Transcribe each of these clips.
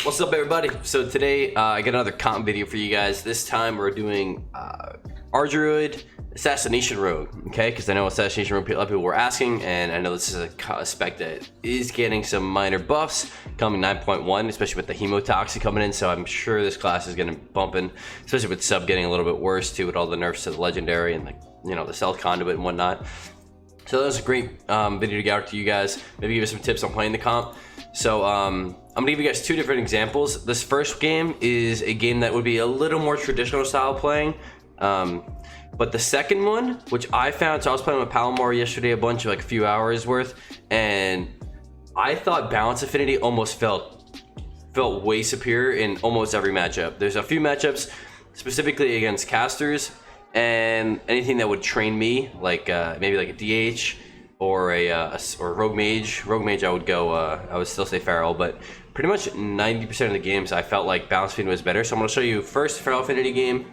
What's up, everybody? So today I got another comp video for you guys. This time we're doing our Druid Assassination Rogue, okay? Because I know Assassination Rogue, a lot of people were asking, and I know this is a spec that is getting some minor buffs coming 9.1, especially with the Hemotoxy coming in. So I'm sure this class is going to bump in, especially with sub getting a little bit worse too, with all the nerfs to the legendary and the stealth conduit and whatnot. So that was a great video to get out to you guys. Maybe give you some tips on playing the comp. So I'm gonna give you guys two different examples. This first game is a game that would be a little more traditional style playing. But the second one, which I found, so I was playing with Palumor yesterday a bunch, like a few hours worth, and I thought balance affinity almost felt way superior in almost every matchup. There's a few matchups specifically against casters and anything that would train me, like maybe like a DH or a rogue mage. Rogue mage I would go, I would still say feral, but pretty much 90% of the games I felt like balance affinity was better. So I'm going to show you first feral affinity game,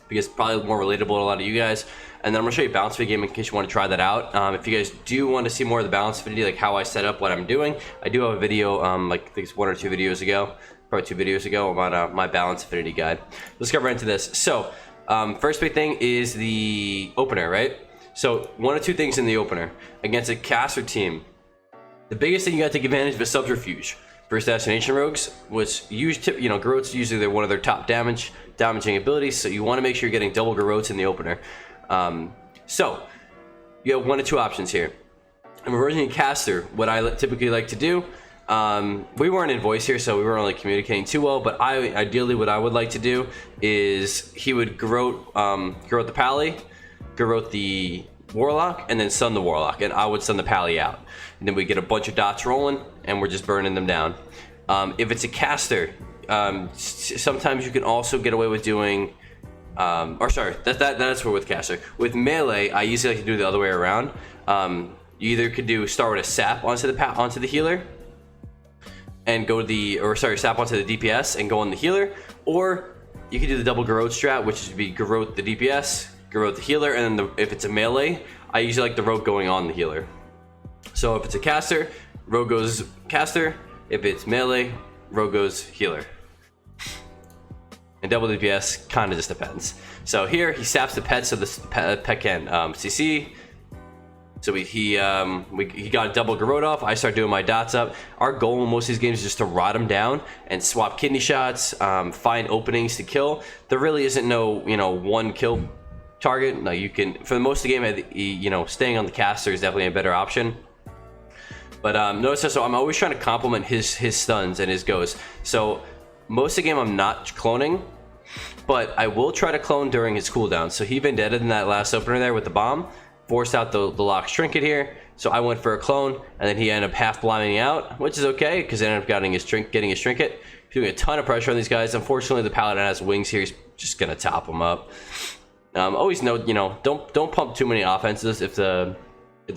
because it's probably more relatable to a lot of you guys, and then I'm going to show you balance affinity game in case you want to try that out. If you guys do want to see more of the balance affinity, like how I set up what I'm doing, I do have a video, like I think it's 1 or 2 videos ago, probably 2 videos ago, about my balance affinity guide. Let's get right into this. So first big thing is the opener, right? So 1 or 2 things in the opener against a caster team. The biggest thing you got to take advantage of is subterfuge for assassination rogues, which usually, garrotes usually they're one of their top damaging abilities. So you want to make sure you're getting double garrotes in the opener. So you have 1 or 2 options here. And reversing a caster, what I typically like to do. We weren't in voice here, so we weren't really communicating too well, but ideally what I would like to do is he would garrote the pally, garrote the warlock, and then stun the warlock, and I would stun the pally out, and then we get a bunch of dots rolling and we're just burning them down. If it's a caster, sometimes you can also get away with doing that's with caster. With melee, I usually like to do the other way around. You either could start with a sap onto the healer and go to sap onto the DPS and go on the healer, or you could do the double garrote strat, which would be garrote the DPS, garrote the healer, and then if it's a melee, I usually like the rogue going on the healer. So if it's a caster, rogue goes caster. If it's melee, rogue goes healer. And double DPS kind of just depends. So here he saps the pet, so the pet can CC. So he got a double garrote off. I start doing my dots up. Our goal in most of these games is just to rot him down and swap kidney shots, find openings to kill. There really isn't no one kill target. No, you can, for most of the game, staying on the caster is definitely a better option. But notice that, so I'm always trying to complement his stuns and his goes. So most of the game I'm not cloning, but I will try to clone during his cooldown. So he vendetta in that last opener there with the bomb, forced out the lock trinket here. So I went for a clone, and then he ended up half blinding out, which is okay because I ended up getting his trinket. Doing a ton of pressure on these guys. Unfortunately, the paladin has wings here. He's just gonna top him up. Always note, don't pump too many offenses. If the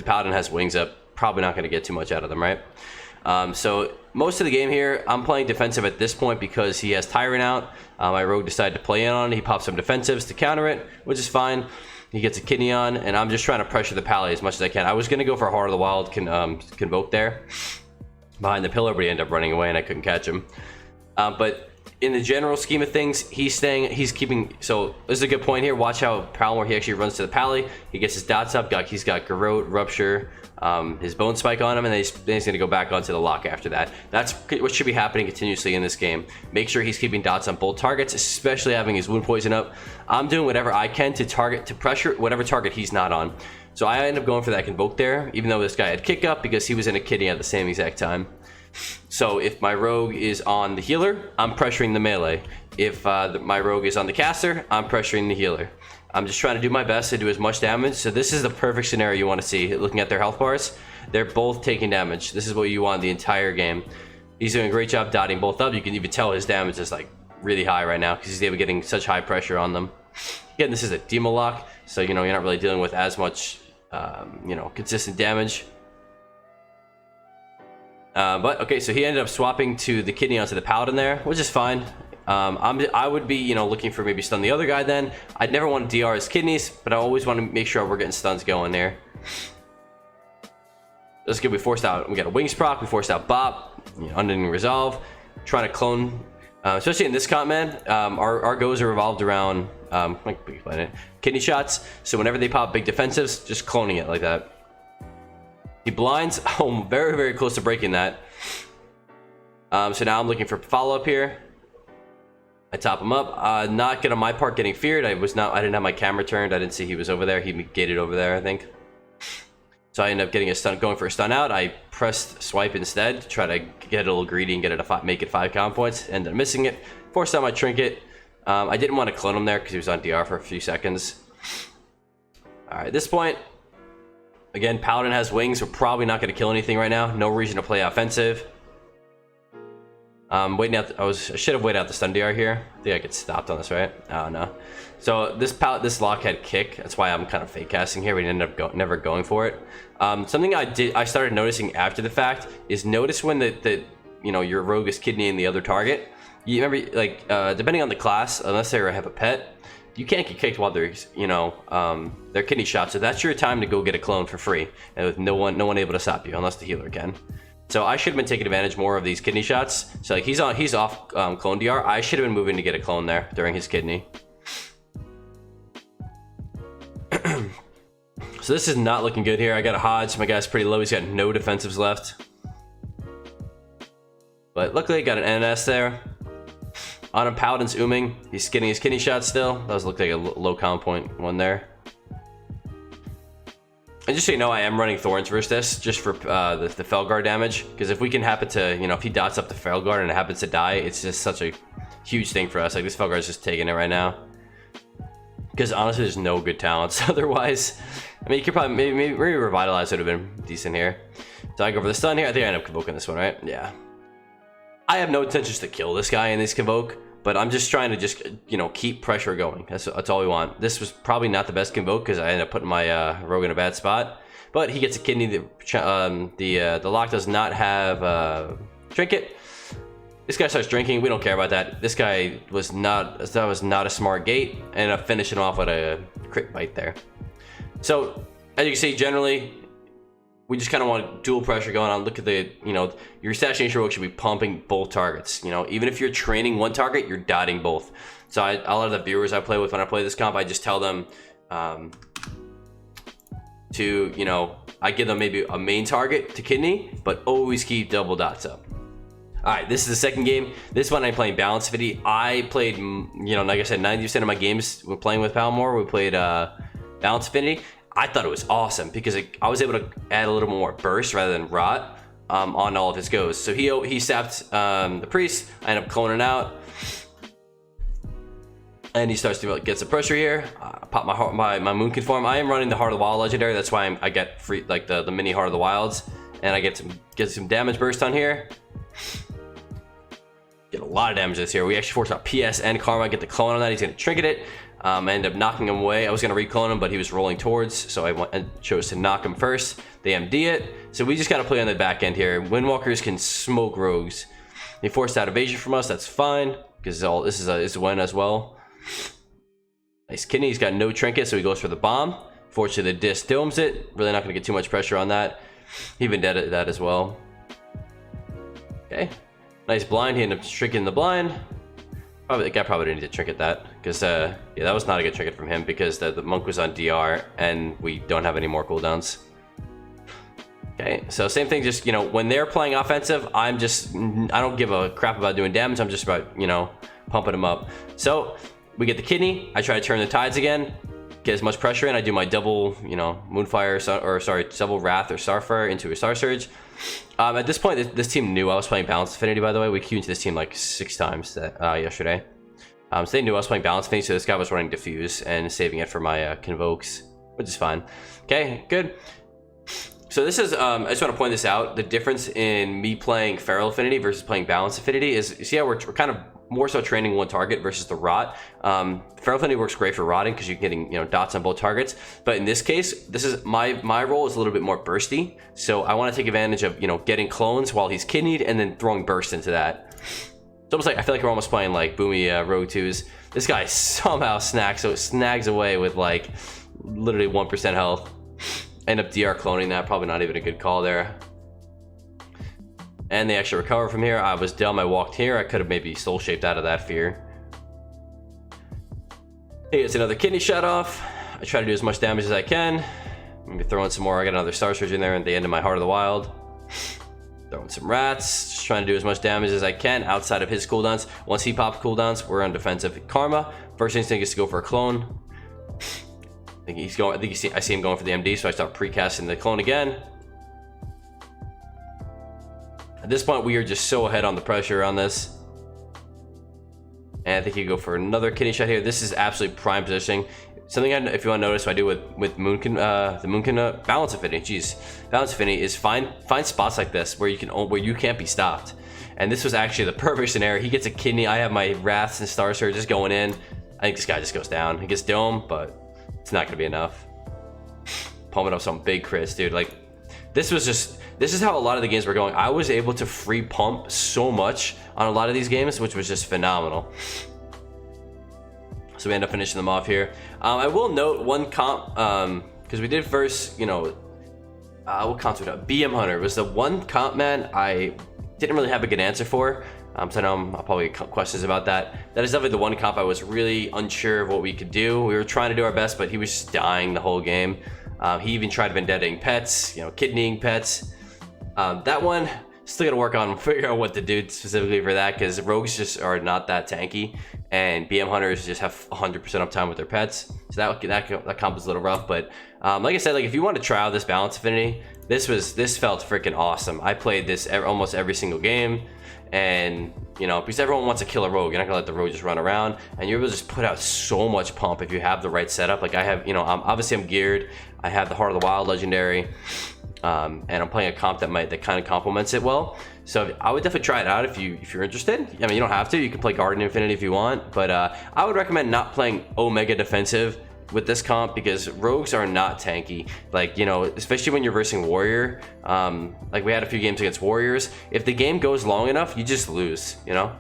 paladin has wings up, probably not gonna get too much out of them, right? So most of the game here, I'm playing defensive at this point because he has Tyrant out. My rogue decided to play in on it. He pops some defensives to counter it, which is fine. He gets a kidney on, and I'm just trying to pressure the pally as much as I can. I was gonna go for Heart of the Wild Convoke there behind the pillar, but he ended up running away and I couldn't catch him. But in the general scheme of things, he's keeping, so this is a good point here. Watch how Palumor, he actually runs to the pally. He gets his dots up, he's got garrote, rupture, his bone spike on him, and then he's gonna go back onto the lock after that. That's what should be happening continuously in this game. Make sure he's keeping dots on both targets, especially having his wound poison up. I'm doing whatever I can to pressure whatever target he's not on. So I end up going for that convoke there, even though this guy had kick up because he was in a kidney at the same exact time. So if my rogue is on the healer, I'm pressuring the melee. If my rogue is on the caster, I'm pressuring the healer. I'm just trying to do my best to do as much damage. So this is the perfect scenario you want to see. Looking at their health bars, they're both taking damage. This is what you want the entire game. He's doing a great job dotting both up. You can even tell his damage is like really high right now because he's able getting such high pressure on them. Again, this is a demo lock, so you're not really dealing with as much consistent damage. But okay, so he ended up swapping to the kidney onto the paladin there, which is fine. I would be, looking for maybe stun the other guy then. I'd never want to DR his kidneys, but I always want to make sure we're getting stuns going there. That's good. We forced out, we got a wings proc, we forced out bop, unending resolve. trying to clone, especially in this comp, man. Our goes are revolved around kidney shots. So whenever they pop big defensives, just cloning it like that. He blinds. Oh, very, very close to breaking that. So now I'm looking for follow-up here. I top him up. Not good on my part getting feared. I didn't have my camera turned. I didn't see he was over there. He gated over there, I think. So I ended up getting a stun, going for a stun out. I pressed swipe instead to try to get a little greedy and get it a make it 5 count points. Ended up missing it. Forced out my trinket. I didn't want to clone him there because he was on DR for a few seconds. All right, at this point, again, Paladin has wings. We're probably not going to kill anything right now. No reason to play offensive. Waiting out. I should have waited out the stun DR here. I think I get stopped on this, right? Oh no. So this lock had kick. That's why I'm kind of fake casting here. We ended up never going for it. Something I started noticing after the fact is notice when your rogue is kidneying the other target. You remember, like, depending on the class, unless they have a pet, you can't get kicked while they're they're kidney shots. So that's your time to go get a clone for free, and with no one able to stop you unless the healer can. So I should have been taking advantage more of these kidney shots. So like he's off clone DR. I should have been moving to get a clone there during his kidney. So this is not looking good here. I got a Hodge. My guy's pretty low. He's got no defensives left. But luckily, got an NS there. On him, Paladin's ooming. He's getting his kidney shot still. That was looked like a low count point one there. And just so you know, I am running Thorns versus this, just for the Felguard damage. Because if we can happen to, if he dots up the Felguard and it happens to die, it's just such a huge thing for us. Like, this Felguard is just taking it right now. Because honestly, there's no good talents otherwise. I mean, you could probably, maybe Revitalize would have been decent here. So I go for the stun here. I think I end up Convoking this one, right? Yeah. I have no intentions to kill this guy in this Convoke. But I'm just trying to keep pressure going. That's all we want. This was probably not the best Convoke because I ended up putting my rogue in a bad spot. But he gets a kidney. The lock does not have trinket. This guy starts drinking. We don't care about that. This guy was not a smart gate. Ended up finishing him off with a crit bite there. So as you can see, generally, we just kind of want dual pressure going on. Look at your Assassination rogue should be pumping both targets. Even if you're training one target, you're dotting both. So a lot of the viewers I play with when I play this comp, I just tell them I give them maybe a main target to kidney, but always keep double dots up. All right, this is the second game. This one I'm playing Balance Affinity. I played, like I said, 90% of my games we're playing with Palumor. We played Balance Affinity. I thought it was awesome because I was able to add a little more burst rather than rot on all of his goes. So he sapped the priest. I end up cloning out, and he starts to get some pressure here. Pop my moon conform. I am running the Heart of the Wild legendary. That's why I get free like the mini Heart of the Wilds, and I get some damage burst on here. Get a lot of damage this here. We actually forced out PS and Karma. Get the clone on that. He's gonna trinket it. I ended up knocking him away. I was going to reclone him, but he was rolling towards, so I chose to knock him first. They MD it. So we just got to play on the back end here. Windwalkers can smoke rogues. They forced out evasion from us. That's fine, because this is a win as well. Nice kidney. He's got no trinket, so he goes for the bomb. Fortunately, the disc domes it. Really not going to get too much pressure on that. He even dead at that as well. Okay. Nice blind. He ended up shrinking the blind. The guy probably didn't need to trinket that, because yeah, that was not a good trinket from him because the monk was on DR and we don't have any more cooldowns. Okay, so same thing, just when they're playing offensive, I don't give a crap about doing damage. I'm just about pumping them up. So we get the kidney. I try to turn the tides again, get as much pressure in. I do my double Moonfire double Wrath or Starfire into a Star Surge. At this point, this team knew I was playing Balance Affinity, by the way. We queued into this team like 6 times yesterday. So they knew I was playing Balance Affinity, so this guy was running Diffuse and saving it for my Convokes, which is fine. Okay, good. So this is, I just want to point this out. The difference in me playing Feral Affinity versus playing Balance Affinity is, you see how we're kind of more so training one target versus the rot. Feral Affinity works great for rotting because you're getting dots on both targets. But in this case, this is my role is a little bit more bursty. So I want to take advantage of getting clones while he's kidneyed and then throwing burst into that. It's almost like I feel like we're almost playing like Boomy Rogue 2s. This guy somehow snags away with like literally 1% health. End up DR cloning that. Probably not even a good call there. And they actually recover from here. I was dumb, I walked here. I could have maybe soul shaped out of that fear. He gets another kidney shot off. I try to do as much damage as I can. Maybe throw in some more. I got another Star Surge in there at the end of my Heart of the Wild. Throwing some rats. Just trying to do as much damage as I can outside of his cooldowns. Once he pops cooldowns, we're on defensive. Karma. First instinct is to go for a clone. I think he's going. I see him going for the MD, so I start precasting the clone again. At this point, we are just so ahead on the pressure on this. And I think you go for another kidney shot here. This is absolutely prime positioning. Something if you want to notice, what I do with the Moonkin balance affinity. Jeez, balance affinity is find spots like this where you can't be stopped. And this was actually the perfect scenario. He gets a kidney. I have my Wraths and Star Surge just going in. I think this guy just goes down. He gets dome, but it's not gonna be enough. Pumping up some big crits, dude. Like this is how a lot of the games were going. I was able to free pump so much on a lot of these games, which was just phenomenal. So we end up finishing them off here. I will note one comp, because we did first, you know, what comps we did? BM Hunter was the one comp, man, I didn't really have a good answer for. So I know I'll probably get questions about that. That is definitely the one comp I was really unsure of what we could do. We were trying to do our best, but he was just dying the whole game. He even tried vendettaing pets, you know, kidneying pets. That one, still gotta work on and figure out what to do specifically for that, because rogues just are not that tanky, and BM hunters just have 100% uptime with their pets. So that comp is a little rough, but like I said, like if you want to try out this balance affinity, this felt freaking awesome. I played this almost every single game, and you know, because everyone wants to kill a rogue, you're not gonna let the rogue just run around, and you're able to just put out so much pump if you have the right setup. Like I have, you know, obviously I'm geared. I have the Heart of the Wild legendary. And I'm playing a comp that kind of complements it well, so I would definitely try it out if you're interested. I mean, you don't have to. You can play Garden Infinity if you want, but I would recommend not playing Omega defensive with this comp, because rogues are not tanky. Like, you know, especially when you're versing warrior. Like we had a few games against warriors. If the game goes long enough, you just lose. You know.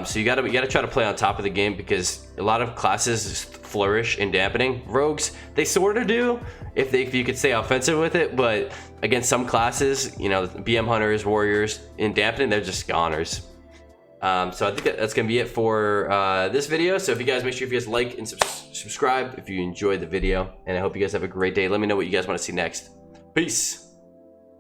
So you gotta try to play on top of the game, because a lot of classes flourish in dampening. Rogues, they sort of do if you could stay offensive with it, but against some classes, you know, BM hunters, warriors, in dampening, they're just goners. So I think that's gonna be it for this video. So if you guys, make sure if you guys like and subscribe if you enjoyed the video, and I hope you guys have a great day. Let me know what you guys want to see next. Peace.